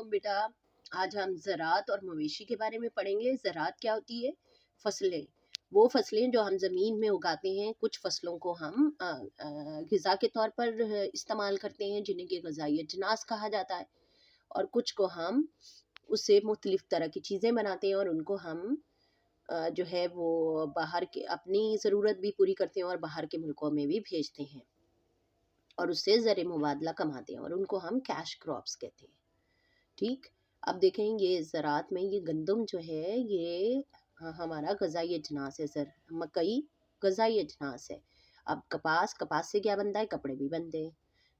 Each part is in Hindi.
बेटा, आज हम ज़राअत और मवेशी के बारे में पढ़ेंगे। ज़राअत क्या होती है? फसलें। वो फसलें जो हम ज़मीन में उगाते हैं। कुछ फसलों को हम ग़िज़ा के तौर पर इस्तेमाल करते हैं, जिन्हें कि ग़िज़ाई अजनास कहा जाता है, और कुछ को हम उससे मुख्तलिफ़ तरह की चीज़ें बनाते हैं, और उनको हम जो है वो बाहर के अपनी ज़रूरत भी पूरी करते हैं और बाहर के मुल्कों में भी भेजते हैं, और उससे ज़र मुबादला कमाते हैं, और उनको हम कैश क्रॉप्स कहते हैं। ठीक। अब देखें, ये ज़राअत में ये गंदम जो है ये हमारा ग़िज़ाई अजनास है। मकई ग़िज़ाई अजनास है। अब कपास से क्या बनता है? कपड़े भी बनते हैं।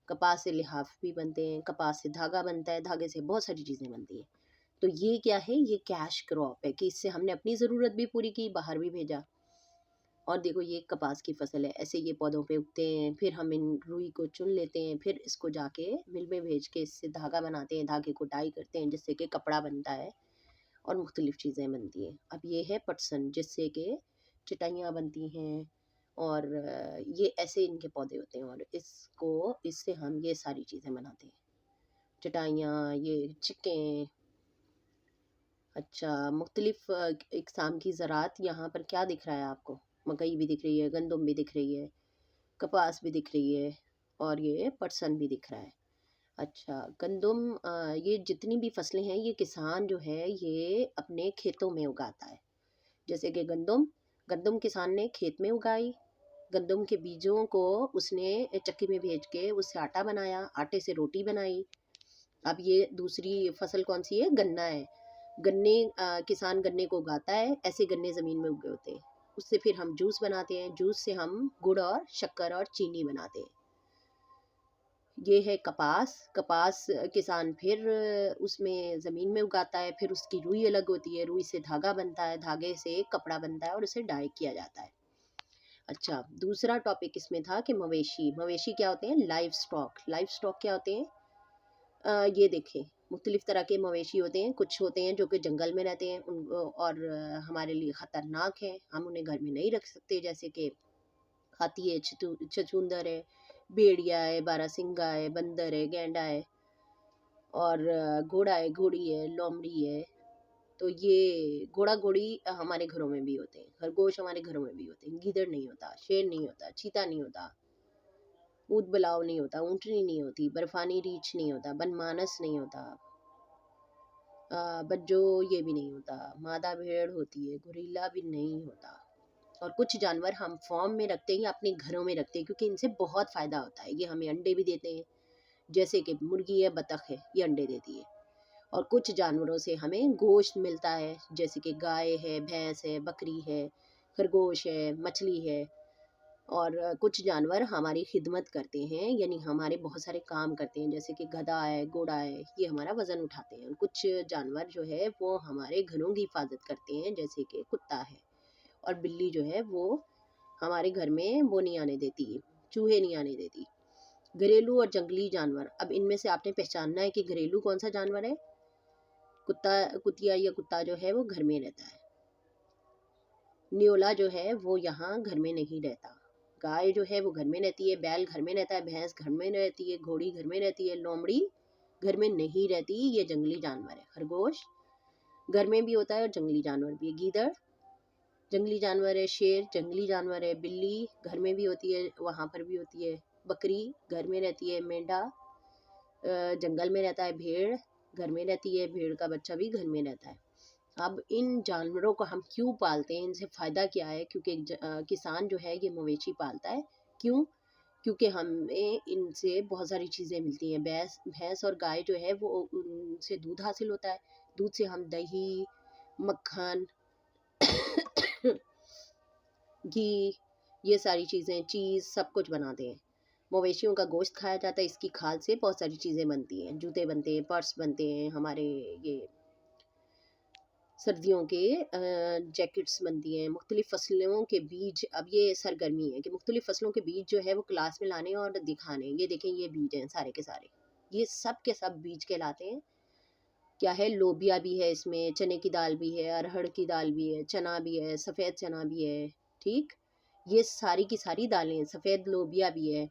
कपास से लिहाफ भी बनते हैं। कपास से धागा बनता है। धागे से बहुत सारी चीज़ें बनती हैं। तो ये क्या है? ये कैश क्रॉप है कि इससे हमने अपनी ज़रूरत भी पूरी की, बाहर भी भेजा। और देखो, ये कपास की फसल है। ऐसे ये पौधों पे उगते हैं, फिर हम इन रुई को चुन लेते हैं, फिर इसको जाके मिल में भेज के इससे धागा बनाते हैं, धागे को डाई करते हैं, जिससे कि कपड़ा बनता है और मुख्तलिफ़ चीज़ें बनती हैं। अब ये है पटसन, जिससे कि चटाइयाँ बनती हैं, और ये ऐसे इनके पौधे होते हैं, और इससे हम ये सारी चीज़ें बनाते हैं। चटाइयाँ, ये चिक्कें। अच्छा, मुख्तलिफ़ इक़साम की ज़राअत यहाँ पर क्या दिख रहा है आपको? मकई भी दिख रही है, गंदम भी दिख रही है, कपास भी दिख रही है, और ये पटसन भी दिख रहा है। अच्छा, गंदम, ये जितनी भी फसलें हैं, ये किसान जो है ये अपने खेतों में उगाता है। जैसे कि गंदम किसान ने खेत में उगाई। गंदम के बीजों को उसने चक्की में भेज के उससे आटा बनाया, आटे से रोटी बनाई। अब ये दूसरी फसल कौन सी है? गन्ना है। किसान गन्ने को उगाता है, ऐसे गन्ने ज़मीन में उगे होते हैं। उससे फिर हम जूस बनाते हैं, जूस से हम गुड़ और शक्कर और चीनी बनाते हैं। ये है कपास किसान फिर उसमें ज़मीन में उगाता है, फिर उसकी रुई अलग होती है, रुई से धागा बनता है, धागे से कपड़ा बनता है, और उसे डाई किया जाता है। अच्छा, दूसरा टॉपिक इसमें था कि मवेशी क्या होते हैं? लाइव स्टॉक क्या होते हैं? ये देखें, मुख्तलिफ़ तरह के मवेशी होते हैं। कुछ होते हैं जो कि जंगल में रहते हैं, और हमारे लिए ख़तरनाक हैं, हम उन्हें घर में नहीं रख सकते, जैसे कि हाथी है, छछूंदर है, भेड़िया है, बारहसिंगा है, बंदर है, गैंडा है, और घोड़ा है, घोड़ी है, लोमड़ी है। तो ये घोड़ा घोड़ी हमारे घरों में भी होते हैं, खरगोश हमारे घरों में भी होते हैं। गीदड़ नहीं होता, शेर नहीं होता, चीता नहीं होता, ऊद बिलाव नहीं होता, ऊँटनी नहीं होती, बर्फानी रीछ नहीं होता, बनमानस नहीं होता, बज्जो ये भी नहीं होता, मादा भेड़ होती है, गोरिल्ला भी नहीं होता। और कुछ जानवर हम फॉर्म में रखते हैं या अपने घरों में रखते हैं, क्योंकि इनसे बहुत फ़ायदा होता है। ये हमें अंडे भी देते हैं, जैसे कि मुर्गी है, बतख है, ये अंडे देती है। और कुछ जानवरों से हमें गोश्त मिलता है, जैसे कि गाय है, भैंस है, बकरी है, खरगोश है, मछली है। और कुछ जानवर हमारी खिदमत करते हैं, यानी हमारे बहुत सारे काम करते हैं, जैसे कि गधा है, घोड़ा है, ये हमारा वज़न उठाते हैं। कुछ जानवर जो है वो हमारे घरों की हिफाजत करते हैं, जैसे कि कुत्ता है, और बिल्ली जो है वो हमारे घर में वो नहीं आने देती, चूहे नहीं आने देती। घरेलू और जंगली जानवर, अब इनमें से आपने पहचानना है कि घरेलू कौन सा जानवर है? कुतिया या कुत्ता जो है वो घर में रहता है। न्योला जो है वो यहाँ घर में नहीं रहता। गाय जो है वो घर में रहती है, बैल घर में रहता है, भैंस घर में रहती है, घोड़ी घर में रहती है, लोमड़ी घर में नहीं रहती, ये जंगली जानवर है। खरगोश घर में भी होता है और जंगली जानवर भी है। गीदड़ जंगली जानवर है। शेर जंगली जानवर है। बिल्ली घर में भी होती है, वहाँ पर भी होती है। बकरी घर में रहती है। मेंढा जंगल में रहता है। भेड़ घर में रहती है, भेड़ का बच्चा भी घर में रहता है। अब इन जानवरों को हम क्यों पालते हैं? इनसे फ़ायदा क्या है? क्योंकि किसान जो है ये मवेशी पालता है। क्यों? क्योंकि हमें इनसे बहुत सारी चीज़ें मिलती हैं। भैंस और गाय जो है वो उनसे दूध हासिल होता है। दूध से हम दही, मक्खन, घी, ये सारी चीज़ें, चीज़ सब कुछ बनाते हैं। मवेशियों का गोश्त खाया जाता है, इसकी खाल से बहुत सारी चीज़ें बनती हैं। जूते बनते हैं, पर्स बनते हैं, हमारे ये सर्दियों के जैकेट्स बनती हैं। मुख्तलिफ़ फसलों के बीज, अब ये सरगर्मी है कि मुख्तलिफ़ फसलों के बीज जो है वो क्लास में लाने और दिखाने। ये देखें, ये बीज हैं सारे के सारे, ये सब के सब बीज कहलाते हैं। क्या है? लोबिया भी है इसमें, चने की दाल भी है, अरहर की दाल भी है, चना भी है, सफ़ेद चना भी है। ठीक, ये सारी की सारी दालें हैं। सफ़ेद लोबिया भी है।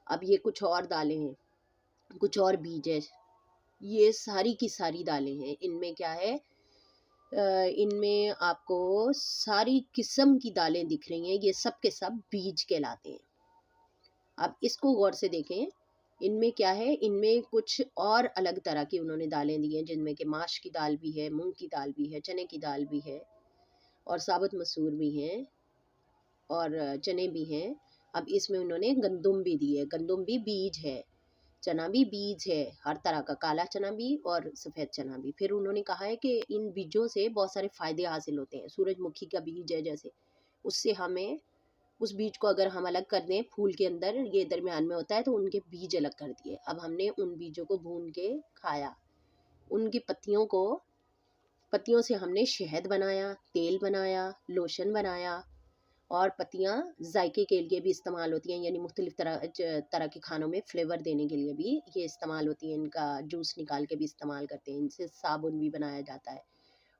अब ये कुछ और दालें हैं, कुछ और बीज है, ये सारी की सारी दालें हैं। इनमें क्या है, इनमें आपको सारी किस्म की दालें दिख रही हैं। ये सब के सब बीज कहलाते हैं। अब इसको गौर से देखें, इनमें क्या है, इनमें कुछ और अलग तरह की उन्होंने दालें दी हैं, जिनमें कि माश की दाल भी है, मूंग की दाल भी है, चने की दाल भी है और साबुत मसूर भी हैं और चने भी हैं। अब इसमें उन्होंने गंदुम भी दी है। गंदुम भी बीज है, चना भी बीज है, हर तरह का, काला चना भी और सफ़ेद चना भी। फिर उन्होंने कहा है कि इन बीजों से बहुत सारे फ़ायदे हासिल होते हैं। सूरजमुखी का बीज है जैसे, उससे हमें, उस बीज को अगर हम अलग कर दें, फूल के अंदर ये दरमियान में होता है, तो उनके बीज अलग कर दिए। अब हमने उन बीजों को भून के खाया। उनकी पत्तियों से हमने शहद बनाया, तेल बनाया, लोशन बनाया और पत्तियाँ जायके के लिए भी इस्तेमाल होती हैं, यानी मुख्तलिफ तरह के खानों में फ्लेवर देने के लिए भी ये इस्तेमाल होती हैं। इनका जूस निकाल के भी इस्तेमाल करते हैं। इनसे साबुन भी बनाया जाता है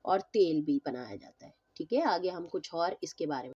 और तेल भी बनाया जाता है। ठीक है, आगे हम कुछ और इसके बारे में